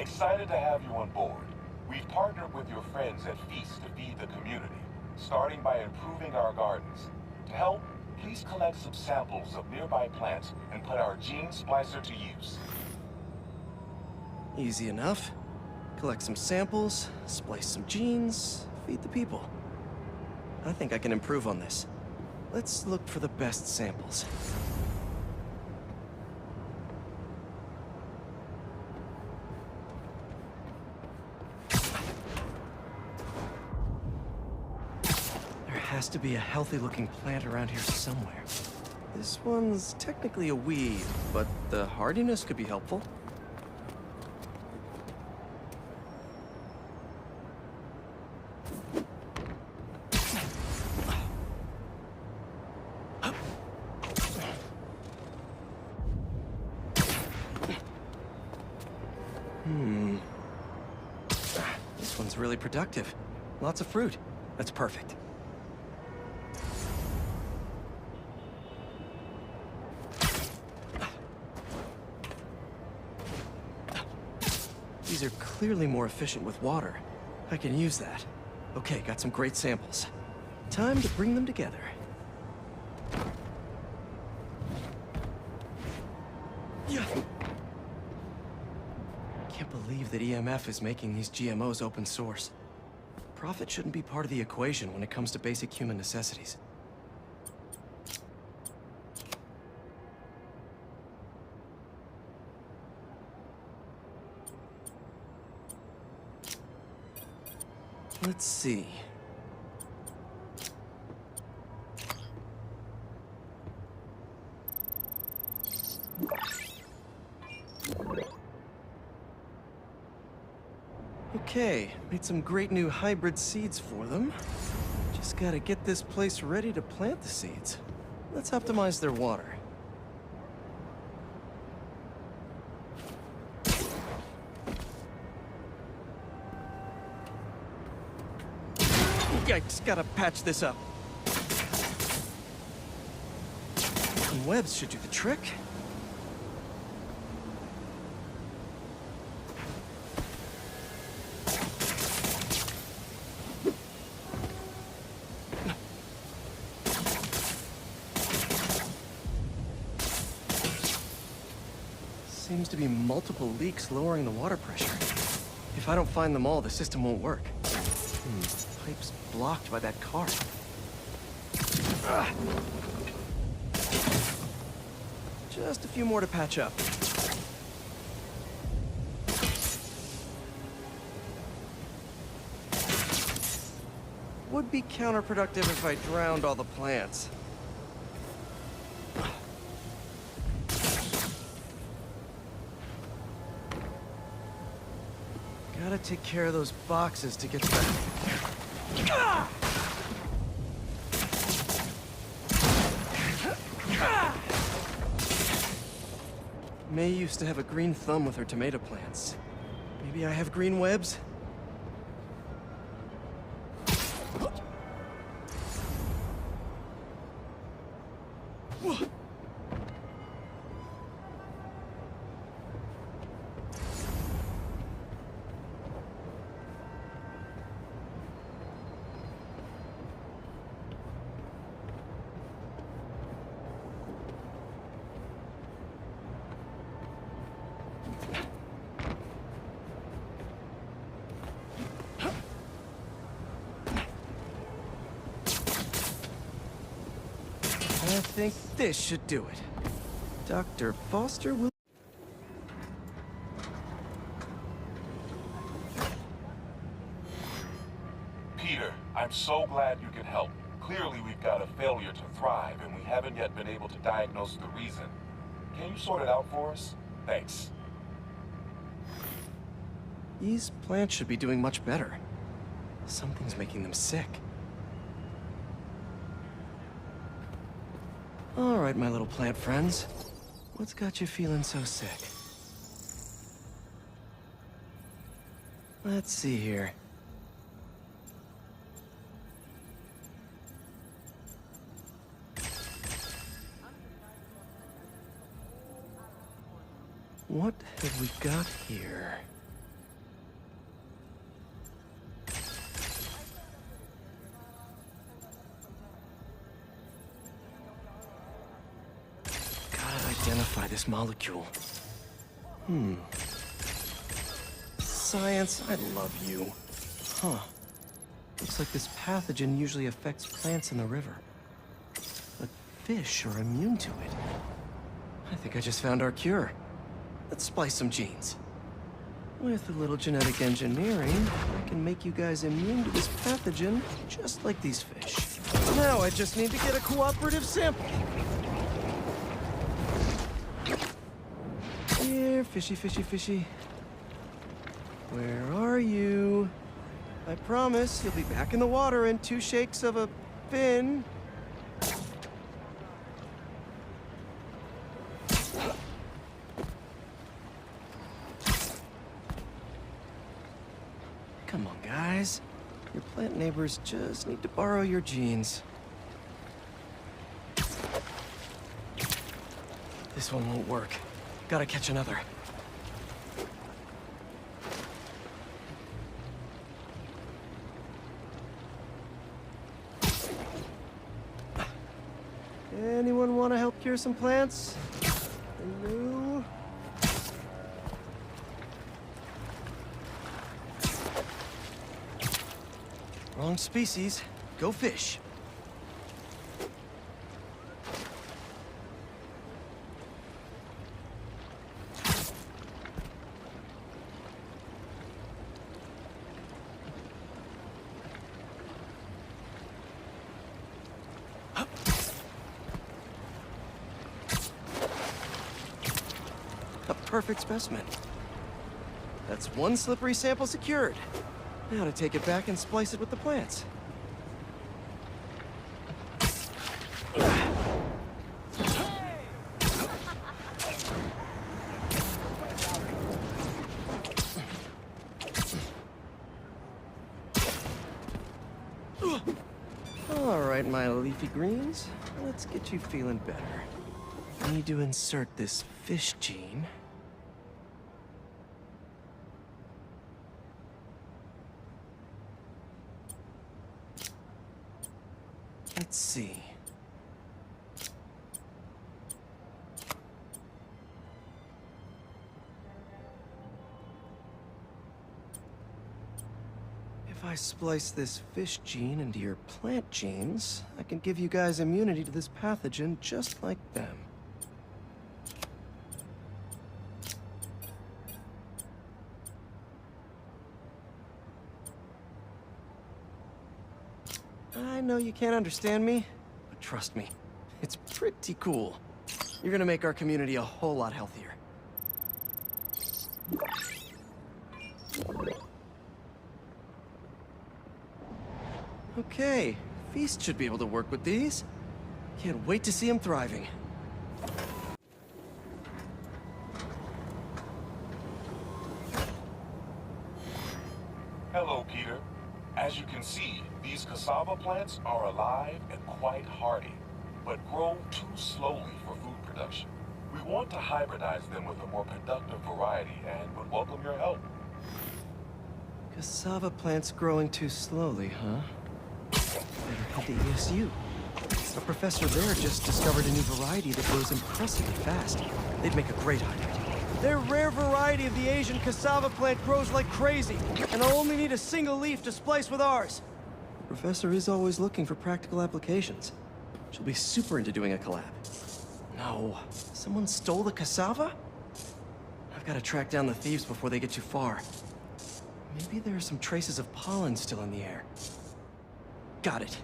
Excited to have you on board. We've partnered with your friends at Feast to feed the community, starting by improving our gardens. To help, please collect some samples of nearby plants and put our gene splicer to use. Easy enough. Collect some samples, splice some genes, feed the people. I think I can improve on this. Let's look for the best samples. There has to be a healthy-looking plant around here somewhere. This one's technically a weed, but the hardiness could be helpful. This one's really productive. Lots of fruit. That's perfect. These are clearly more efficient with water. I can use that. Okay, got some great samples. Time to bring them together. Can't believe that EMF is making these GMOs open source. Profit shouldn't be part of the equation when it comes to basic human necessities. Let's see. Okay, made some great new hybrid seeds for them. Just gotta get this place ready to plant the seeds. Let's optimize their water. Yikes, gotta patch this up. Some webs should do the trick. Seems to be multiple leaks lowering the water pressure. If I don't find them all, the system won't work. Pipe's blocked by that car. Just a few more to patch up. Would be counterproductive if I drowned all the plants. Gotta take care of those boxes to get to that. May used to have a green thumb with her tomato plants. Maybe I have green webs? I think this should do it. Dr. Foster will... Peter, I'm so glad you can help. Clearly we've got a failure to thrive, and we haven't yet been able to diagnose the reason. Can you sort it out for us? Thanks. These plants should be doing much better. Something's making them sick. All right, my little plant friends. What's got you feeling so sick? Let's see here. What have we got here? identify this molecule. Science, I love you. Huh. Looks like this pathogen usually affects plants in the river. But fish are immune to it. I think I just found our cure. Let's splice some genes. With a little genetic engineering, I can make you guys immune to this pathogen, just like these fish. Now I just need to get a cooperative sample. Here, fishy, fishy, fishy. Where are you? I promise you'll be back in the water in 2 shakes of a fin. Come on, guys. Your plant neighbors just need to borrow your genes. This one won't work. Gotta catch another. Anyone want to help cure some plants? Hello? Wrong species. Go fish. A perfect specimen. That's 1 slippery sample secured. Now to take it back and splice it with the plants. All right, my leafy greens. Let's get you feeling better. I need to insert this fish gene. Let's see. If I splice this fish gene into your plant genes, I can give you guys immunity to this pathogen just like them. I know you can't understand me, but trust me, it's pretty cool. You're gonna make our community a whole lot healthier. Okay, Feast should be able to work with these. Can't wait to see him thriving. Hello, Peter. As you can see, these cassava plants are alive and quite hardy, but grow too slowly for food production. We want to hybridize them with a more productive variety and would welcome your help. Cassava plants growing too slowly, huh? Better head to ESU. A professor there just discovered a new variety that grows impressively fast. They'd make a great hybrid. Their rare variety of the Asian cassava plant grows like crazy, and I'll only need a single leaf to splice with ours. The professor is always looking for practical applications. She'll be super into doing a collab. No, someone stole the cassava? I've got to track down the thieves before they get too far. Maybe there are some traces of pollen still in the air. Got it.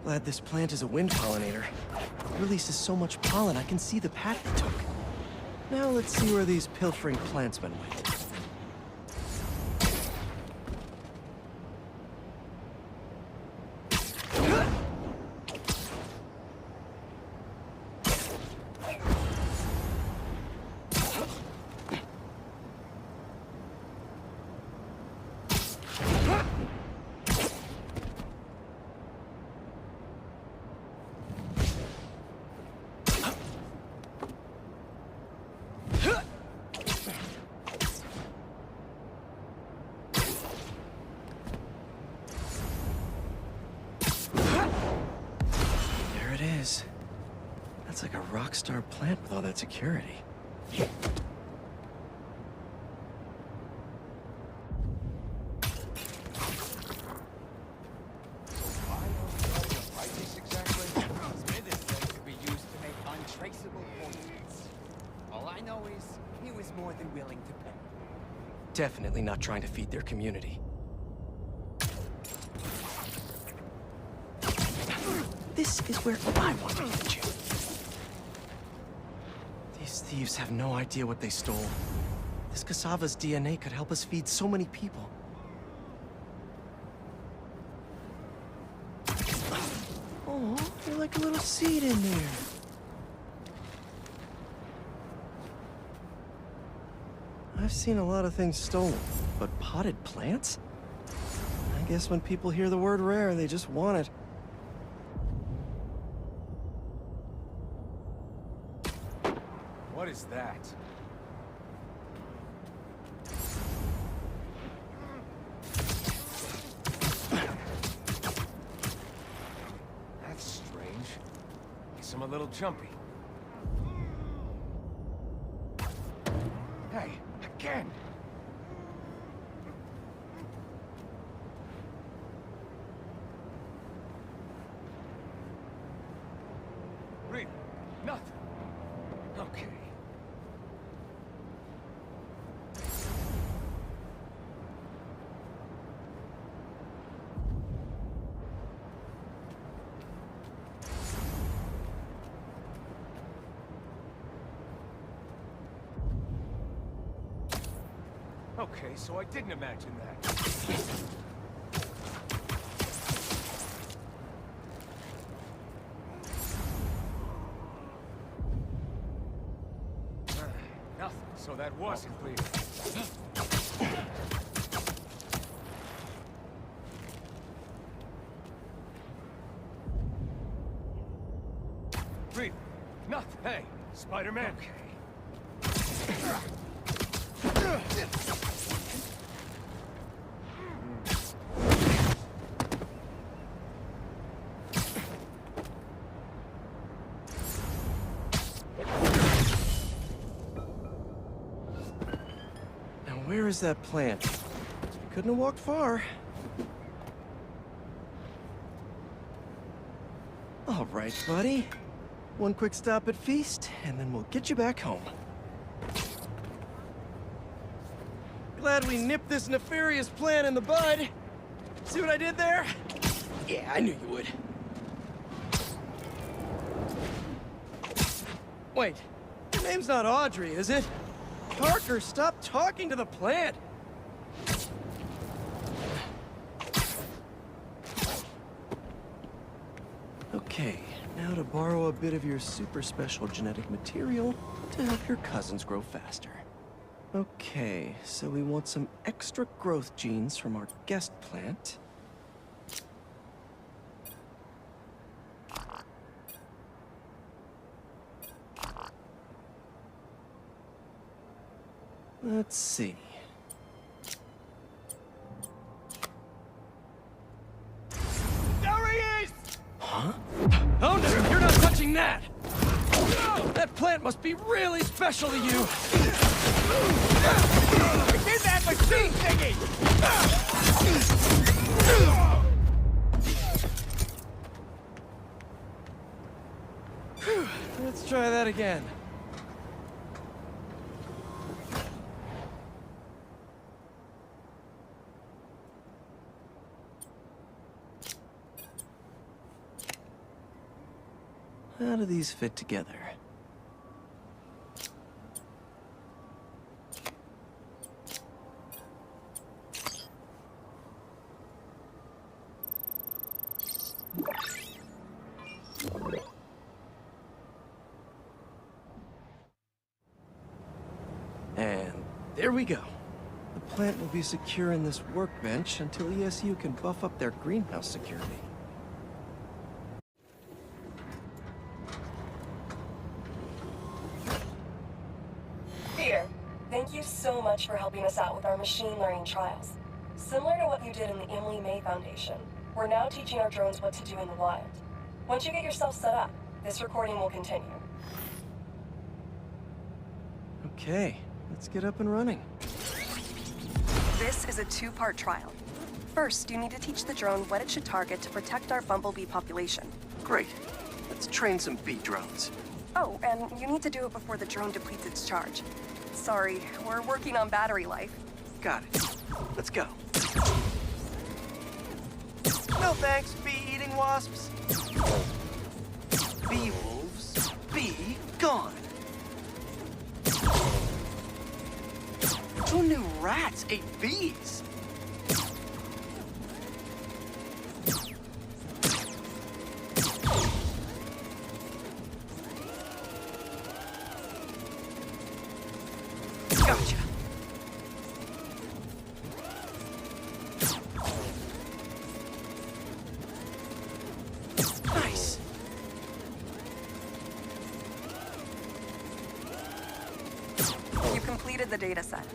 Glad this plant is a wind pollinator. It releases so much pollen I can see the path it took. Now let's see where these pilfering plantsmen went. That's like a rock star plant with all that security. Definitely not trying to feed their community. This is where I want to get you. These thieves have no idea what they stole. This cassava's DNA could help us feed so many people. Oh, you're like a little seed in there. I've seen a lot of things stolen, but potted plants? I guess when people hear the word rare, they just want it. What is that? That's strange. Guess I'm a little jumpy. Hey, again! Read. Nothing. Okay. Okay, so I didn't imagine that. Nothing, so that was clear. Read. Nothing. Hey, Spider-Man. Okay. Where is that plant? Couldn't have walked far. All right, buddy. One quick stop at Feast, and then we'll get you back home. Glad we nipped this nefarious plan in the bud. See what I did there? Yeah, I knew you would. Wait, your name's not Audrey, is it? Parker, stop talking to the plant! Okay, now to borrow a bit of your super special genetic material to help your cousins grow faster. Okay, so we want some extra growth genes from our guest plant. Let's see. There he is! Huh? Oh no, you're not touching that! That plant must be really special to you! It's in that machine thingy! Let's try that again. How do these fit together? And there we go. The plant will be secure in this workbench until ESU can buff up their greenhouse security. Thank you so much for helping us out with our machine learning trials. Similar to what you did in the Emily May Foundation, we're now teaching our drones what to do in the wild. Once you get yourself set up, this recording will continue. Okay, let's get up and running. This is a two-part trial. First, you need to teach the drone what it should target to protect our bumblebee population. Great. Let's train some bee drones. Oh, and you need to do it before the drone depletes its charge. Sorry, we're working on battery life. Got it. Let's go. No thanks, bee-eating wasps. Bee wolves, be gone. Who knew rats ate bees? Gotcha. Nice. You completed the data set.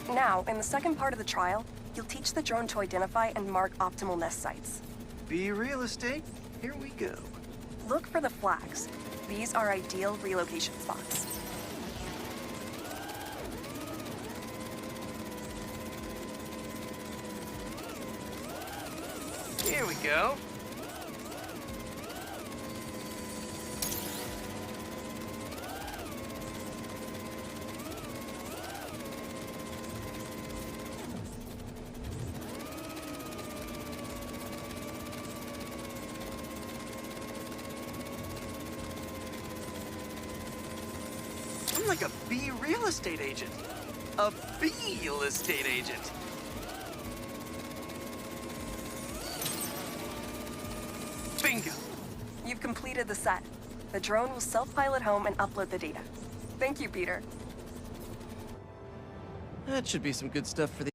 Now, in the second part of the trial, you'll teach the drone to identify and mark optimal nest sites. Bee real estate, here we go. Look for the flags. These are ideal relocation spots. Here we go. I'm like a bee real estate agent. A bee real estate agent. Bingo. You've completed the set. The drone will self-pilot home and upload the data. Thank you, Peter. That should be some good stuff for the...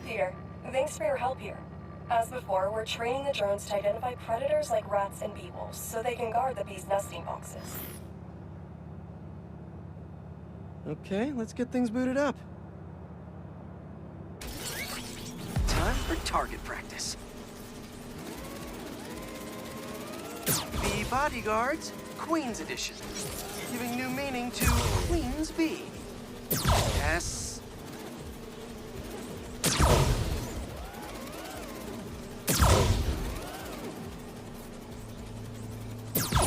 Peter, thanks for your help here. As before, we're training the drones to identify predators like rats and bee wolves, so they can guard the bees' nesting boxes. Okay, let's get things booted up. Time for target practice. Bee bodyguards, Queen's Edition. Giving new meaning to Queen's Bee. Yes.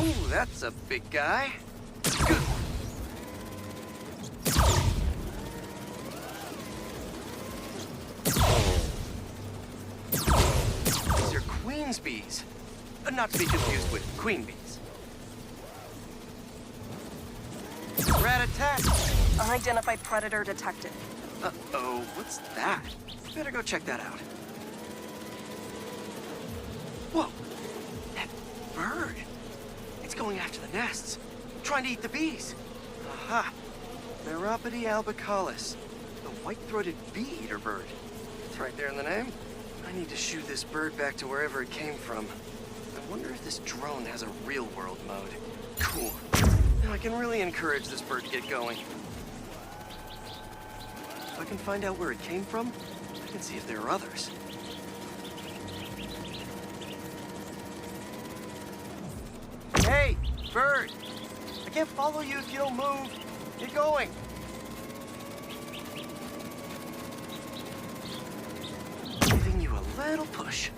Ooh, that's a big guy. Good one. These are Queen's bees. Not to be confused with queen bees. Rat attack! Unidentified predator detected. Uh-oh, what's that? Better go check that out. Whoa! That bird! It's going after the nests, trying to eat the bees. Aha! Theropody albicollis, the white-throated bee-eater bird. It's right there in the name. I need to shoo this bird back to wherever it came from. I wonder if this drone has a real-world mode. Cool. Now I can really encourage this bird to get going. If I can find out where it came from, I can see if there are others. Hey, bird! I can't follow you if you don't move. Get going. Giving you a little push.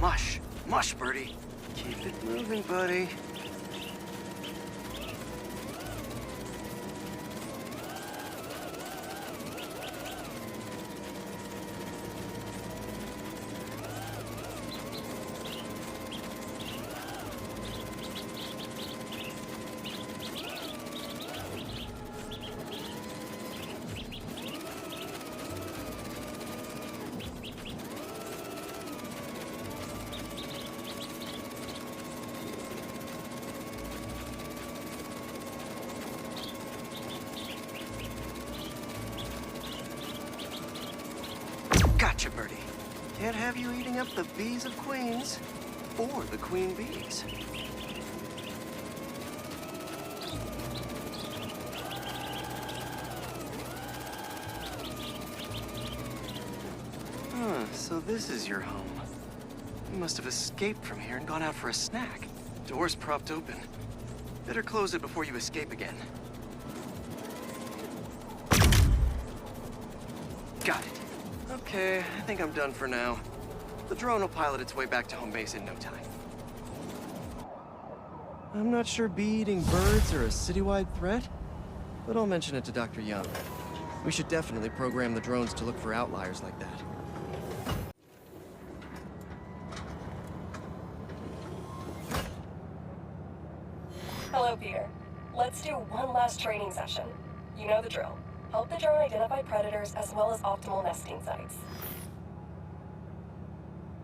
Mush. Mush, birdie. Keep it moving, buddy. Gotcha, birdie. Can't have you eating up the bees of Queens. for the queen bees. So this is your home. You must have escaped from here and gone out for a snack. Door's propped open. Better close it before you escape again. Got it. Okay, I think I'm done for now. The drone will pilot its way back to home base in no time. I'm not sure bee-eating birds are a citywide threat, but I'll mention it to Dr. Young. We should definitely program the drones to look for outliers like that. Hello, Peter. Let's do one last training session. You know the drill. Help the drone identify predators as well as optimal nesting sites.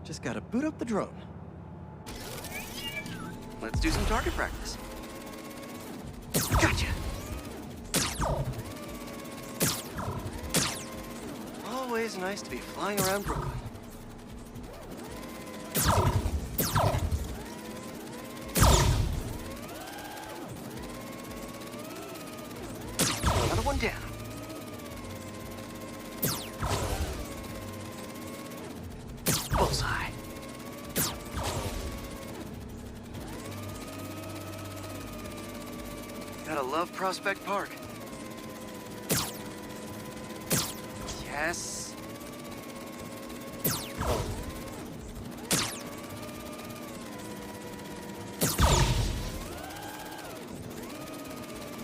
Just gotta boot up the drone. Let's do some target practice. Gotcha! Always nice to be flying around Brooklyn. Another one down. Bullseye. Gotta love Prospect Park. Yes.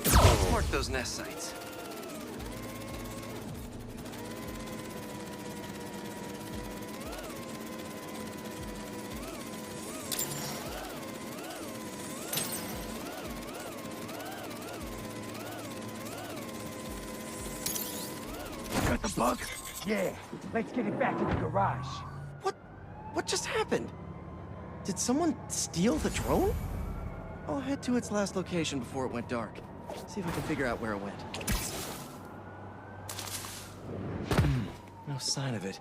Let's mark those nest sites. Got the bug? Yeah. Let's get it back to the garage. What just happened? Did someone steal the drone? I'll head to its last location before it went dark. See if I can figure out where it went. No sign of it.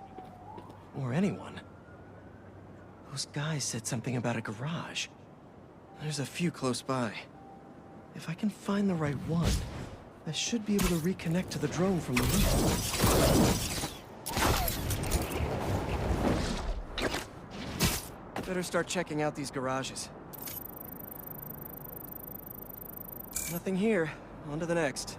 Or anyone. Those guys said something about a garage. There's a few close by. If I can find the right one, I should be able to reconnect to the drone from the roof. Better start checking out these garages. Nothing here. On to the next.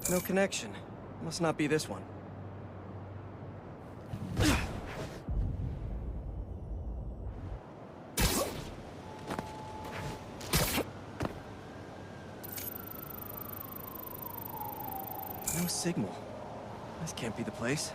No connection. Must not be this one. No signal. This can't be the place.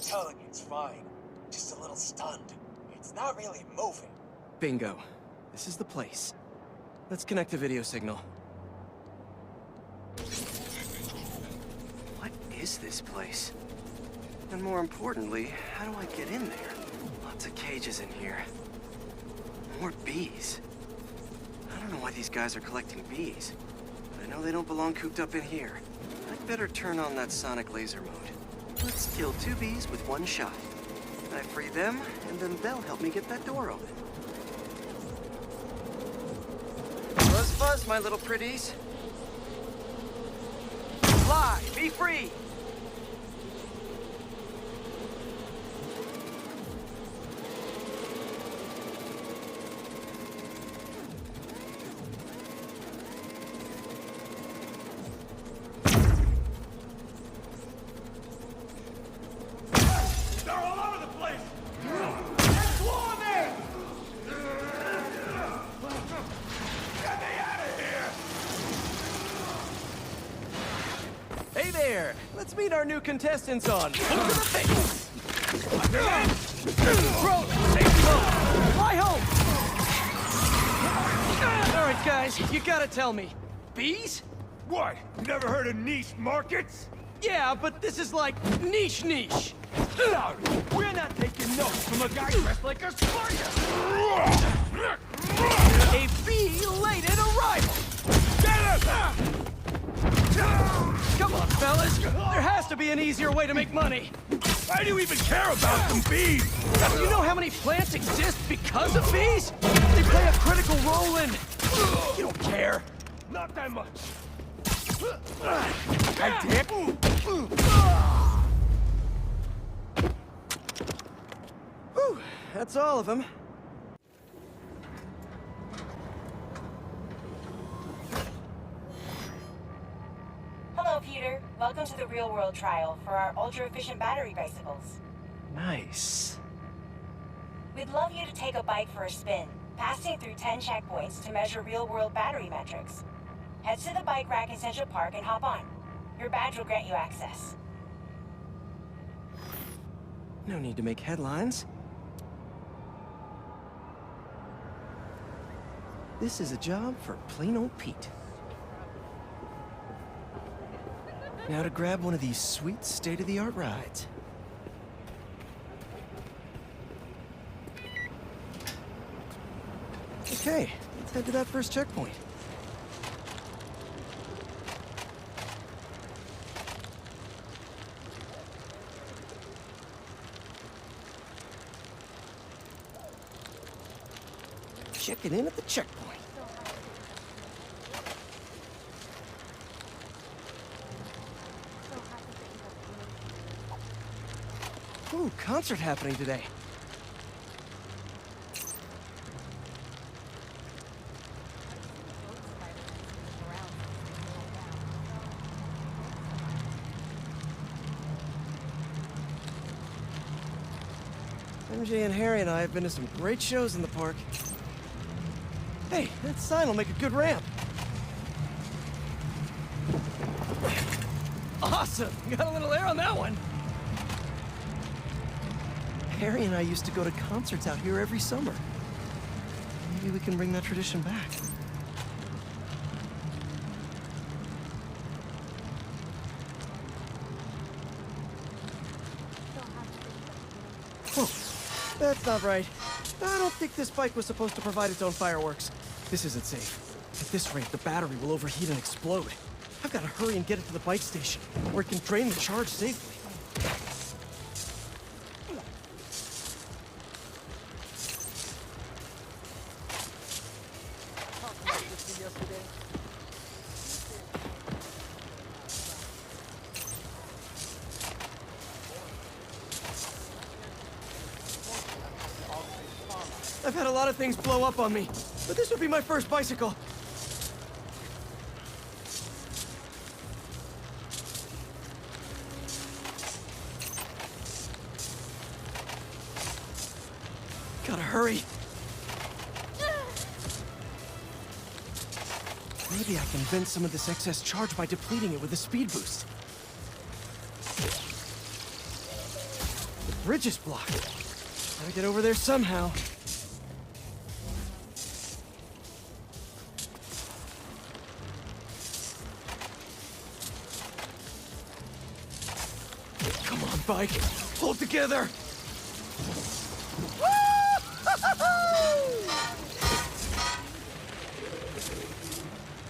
Telling you it's fine. Just a little stunned. It's not really moving. Bingo. This is the place. Let's connect the video signal. What is this place? And more importantly, how do I get in there? Lots of cages in here. More bees. I don't know why these guys are collecting bees, but I know they don't belong cooped up in here. I'd better turn on that sonic laser mode. Let's kill 2 bees with 1 shot. I free them, and then they'll help me get that door open. Buzz, buzz, my little pretties. Fly, be free! They're all over the place! There's one there! Get me out of here! Hey there! Let's meet our new contestants on Foto to the Face! Bro, take slow. Fly home. All right, guys, you gotta tell me. Bees? What? Never heard of niche markets? Yeah, but this is like niche. Sorry, we're not taking notes from a guy dressed like a spider! A belated arrival! Get him! Come on, fellas. There has to be an easier way to make money. Why do you even care about some bees? Do you know how many plants exist because of bees? They play a critical role in... You don't care. Not that much. I did? Whew, that's all of them. Hello, Peter. Welcome to the real-world trial for our ultra-efficient battery bicycles. Nice. We'd love you to take a bike for a spin, passing through 10 checkpoints to measure real-world battery metrics. Head to the bike rack in Central Park and hop on. Your badge will grant you access. No need to make headlines. This is a job for plain old Pete. Now to grab one of these sweet state-of-the-art rides. Okay, let's head to that first checkpoint. Checking in at the checkpoint. Ooh, concert happening today. MJ and Harry and I have been to some great shows in the park. Hey, that sign will make a good ramp. Awesome! Got a little air on that one. Harry and I used to go to concerts out here every summer. Maybe we can bring that tradition back. Whoa, that's not right. I don't think this bike was supposed to provide its own fireworks. This isn't safe. At this rate, the battery will overheat and explode. I've got to hurry and get it to the bike station, where it can drain the charge safely. I've had a lot of things blow up on me, but this would be my first bicycle. Gotta hurry. Maybe I can vent some of this excess charge by depleting it with a speed boost. The bridge is blocked. Gotta get over there somehow. Come on, bike. Hold together.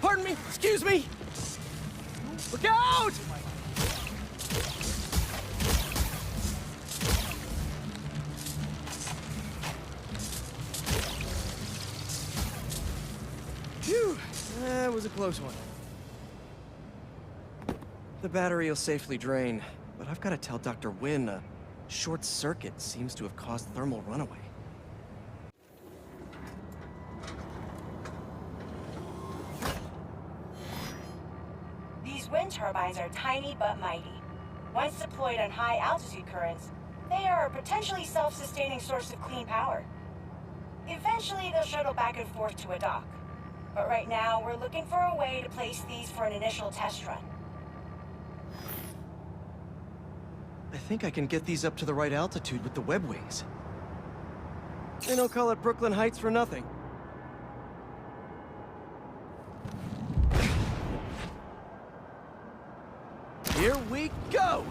Pardon me. Excuse me. Look out! Phew. That was a close one. The battery will safely drain, but I've got to tell Dr. Wynn a short circuit seems to have caused thermal runaway. These wind turbines are tiny but mighty. Once deployed on high altitude currents, they are a potentially self-sustaining source of clean power. Eventually, they'll shuttle back and forth to a dock. But right now, we're looking for a way to place these for an initial test run. I think I can get these up to the right altitude with the web wings. They don't call it Brooklyn Heights for nothing. Here we go!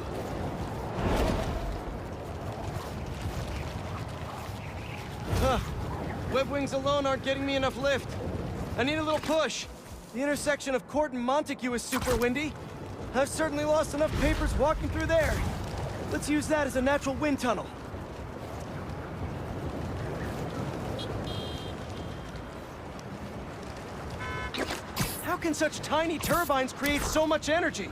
Huh. Web wings alone aren't getting me enough lift. I need a little push. The intersection of Court and Montague is super windy. I've certainly lost enough papers walking through there. Let's use that as a natural wind tunnel. How can such tiny turbines create so much energy?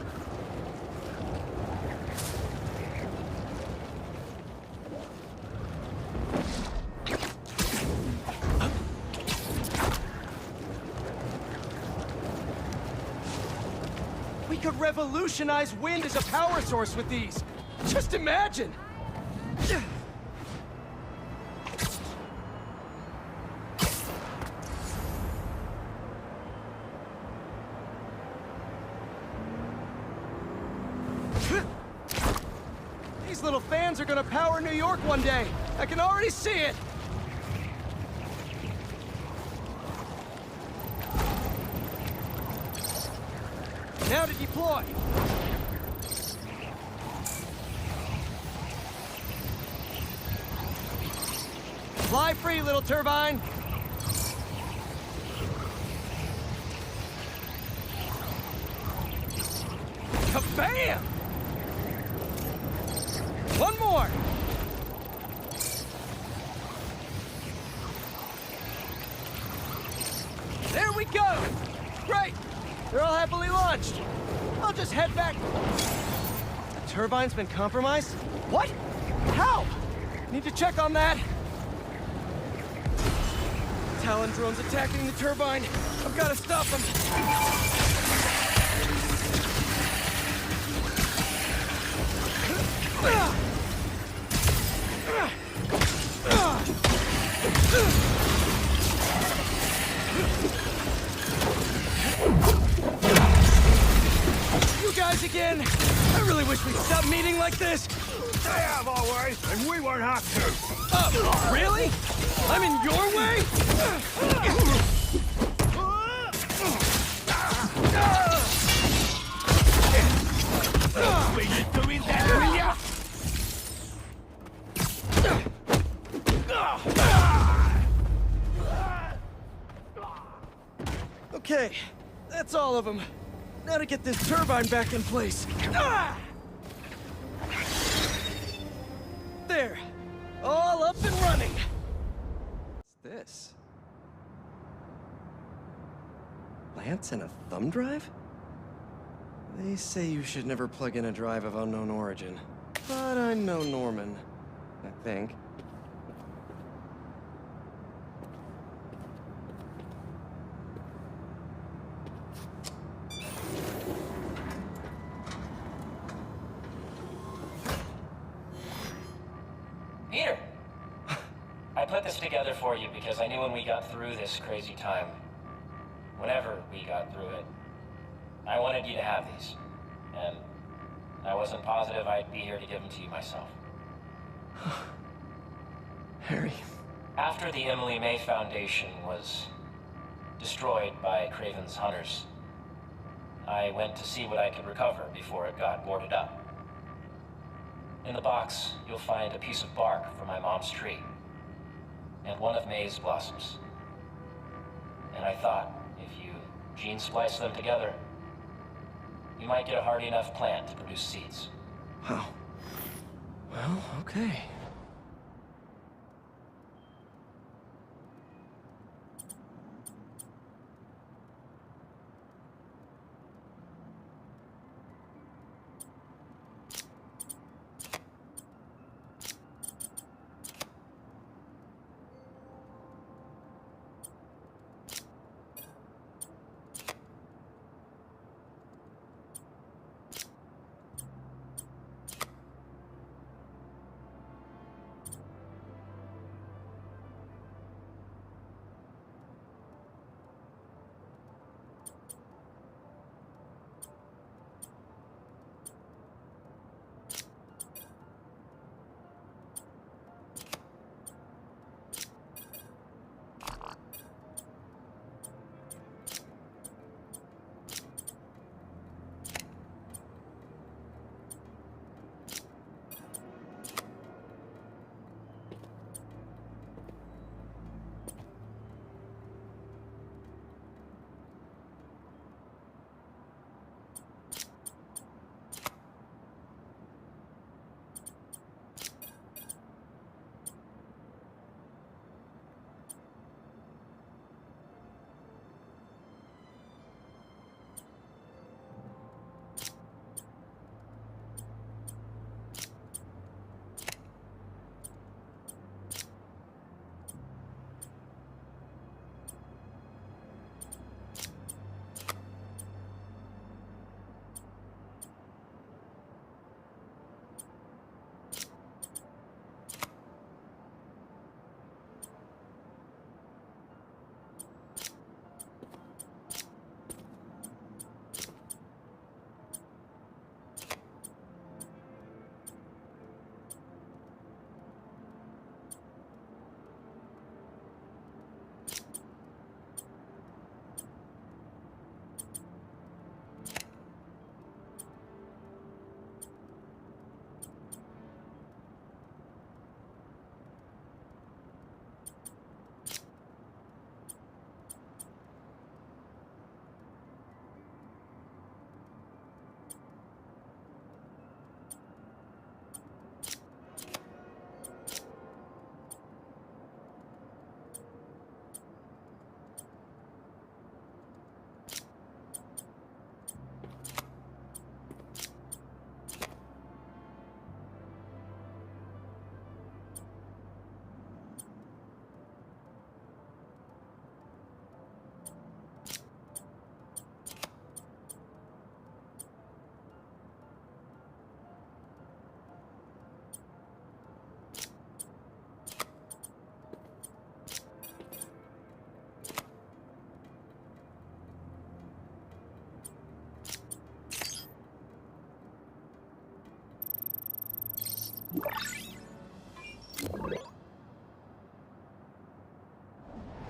We could revolutionize wind as a power source with these. Just imagine! These little fans are gonna power New York one day. I can already see it! Now to deploy! Fly free, little turbine! Kabam! One more! There we go! Great! They're all happily launched. I'll just head back. The turbine's been compromised? What? How? Need to check on that. Talon drone's attacking the turbine. I've got to stop them. You guys again? I really wish we'd stop meeting like this. They have always, and we won't have to. Really? I'm in your way? We ain't doing that, will ya? Okay, that's all of them. Now to get this turbine back in place. There, all up and running. What's this? Lance and a thumb drive? They say you should never plug in a drive of unknown origin. But I know Norman, I think. Peter! I put this together for you because I knew when we got through this crazy time, whenever we got through it, I wanted you to have these. And I wasn't positive I'd be here to give them to you myself. Harry. After the Emily May Foundation was destroyed by Craven's hunters, I went to see what I could recover before it got boarded up. In the box, you'll find a piece of bark from my mom's tree, and one of May's blossoms. And I thought, if you gene splice them together, you might get a hardy enough plant to produce seeds. Wow. Well, okay.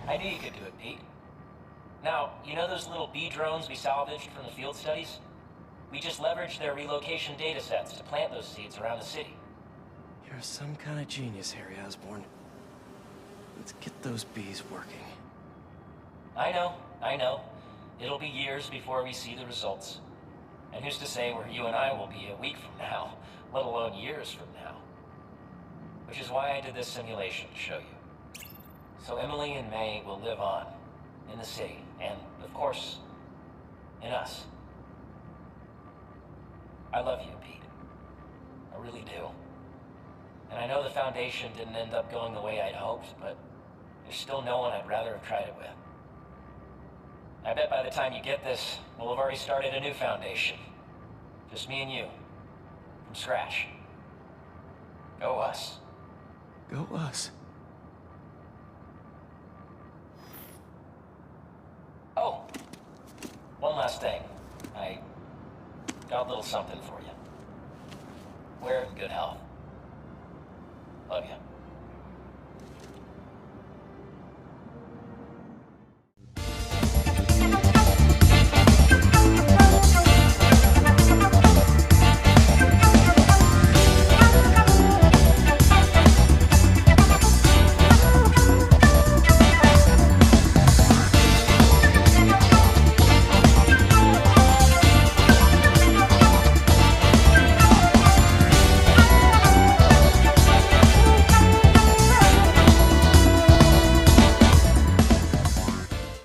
I knew you could do it, Pete. Now, you know those little bee drones we salvaged from the field studies? We just leveraged their relocation data sets to plant those seeds around the city. You're some kind of genius, Harry Osborn. Let's get those bees working. I know. It'll be years before we see the results. And who's to say where you and I will be a week from now, let alone years from now? Which is why I did this simulation to show you. So Emily and May will live on, in the city, and, of course, in us. I love you, Pete. I really do. And I know the Foundation didn't end up going the way I'd hoped, but there's still no one I'd rather have tried it with. I bet by the time you get this, we'll have already started a new Foundation. Just me and you. From scratch. Go us. Go us. Oh, one last thing. I got a little something for you. Wear it in good health.